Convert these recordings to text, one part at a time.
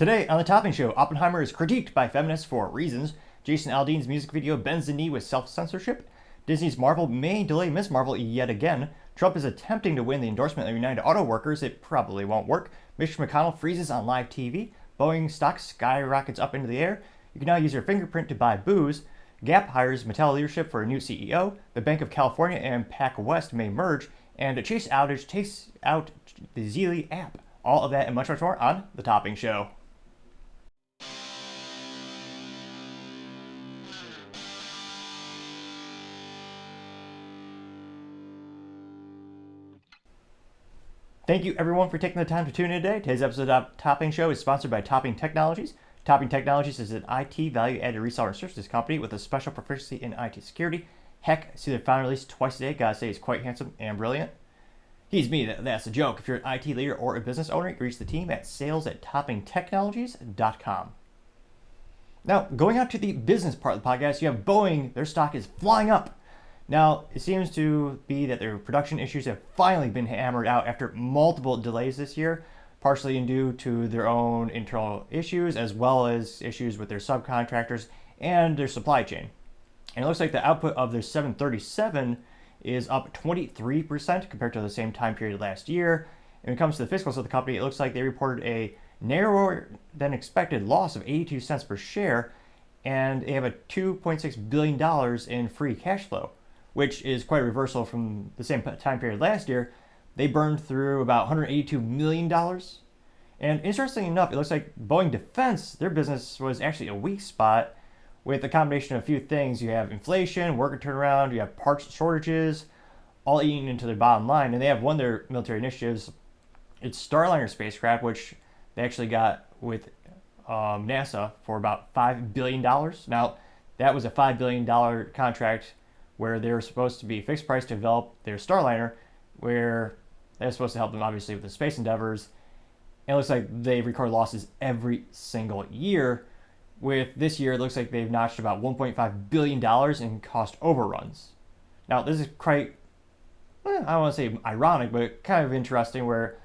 Today on The Topping Show, Oppenheimer is critiqued by feminists for reasons. Jason Aldean's music video bends the knee with self-censorship. Disney's Marvel may delay Ms. Marvel yet again. Trump is attempting to win the endorsement of United Auto Workers. It probably won't work. Mitch McConnell freezes on live TV. Boeing Stock skyrockets up into the air. You can now use your fingerprint to buy booze. Gap hires Mattel leadership for a new CEO. The Bank of California and PacWest may merge. And a Chase outage takes out the Zeely app. All of that and much, much more on The Topping Show. Thank you everyone for taking the time to tune in today. Today's episode of Topping Show is sponsored by Topping Technologies. Topping Technologies is an IT value-added reseller and services company with a special proficiency in IT security. Heck, see their founder release twice a day. Gotta say he's quite handsome and brilliant. He's me, that's a joke. If you're an IT leader or a business owner, you can reach the team at sales@toppingtechnologies.com. Now, going on to the business part of the podcast, you have Boeing. Their stock is flying up. Now, it seems to be that their production issues have finally been hammered out after multiple delays this year, partially due to their own internal issues, as well as issues with their subcontractors and their supply chain. And it looks like the output of their 737 is up 23% compared to the same time period last year. And when it comes to the fiscals of the company, it looks like they reported a narrower than expected loss of 82 cents per share, and they have a $2.6 billion in free cash flow, which is quite a reversal from the same time period last year. They burned through about $182 million. And interestingly enough, it looks like Boeing Defense, their business was actually a weak spot with a combination of a few things. You have inflation, worker turnaround, you have parts shortages, all eating into their bottom line. And they have one of their military initiatives. It's Starliner spacecraft, which they actually got with NASA for about $5 billion. Now, that was a $5 billion contract where they were supposed to be fixed price to develop their Starliner, where they're supposed to help them obviously with the space endeavors. And it looks like they record losses every single year. With this year, it looks like they've notched about $1.5 billion in cost overruns. Now, this is quite, I don't want to say ironic, but kind of interesting, where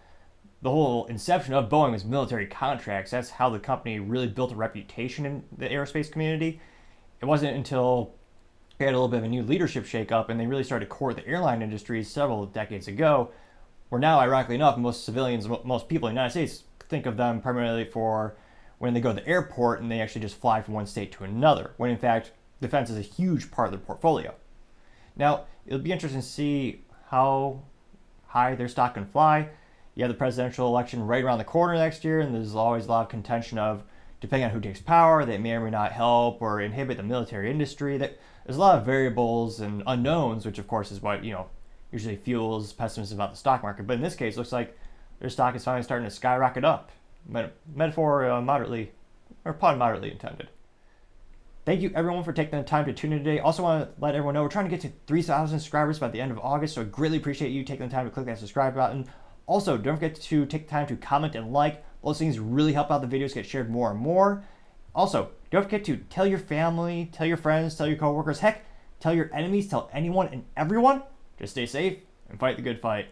the whole inception of Boeing was military contracts. That's how the company really built a reputation in the aerospace community. It wasn't until they had a little bit of a new leadership shakeup and they really started to court the airline industry several decades ago, where now, ironically enough, most civilians, most people in the United States think of them primarily for when they go to the airport and they actually just fly from one state to another, when in fact, defense is a huge part of their portfolio. Now, it'll be interesting to see how high their stock can fly. You have the presidential election right around the corner next year, and there's always a lot of contention of, depending on who takes power, they may or may not help or inhibit the military industry. There's a lot of variables and unknowns, which of course is what, usually fuels pessimism about the stock market. But in this case, it looks like their stock is finally starting to skyrocket up. Metaphor moderately, or pun moderately intended. Thank you everyone for taking the time to tune in today. Also want to let everyone know we're trying to get to 3,000 subscribers by the end of August, so I greatly appreciate you taking the time to click that subscribe button. Also, don't forget to take the time to comment and like. Those things really help out the videos get shared more and more. Also, don't forget to tell your family, tell your friends, tell your coworkers, heck, tell your enemies, tell anyone and everyone. Just stay safe and fight the good fight.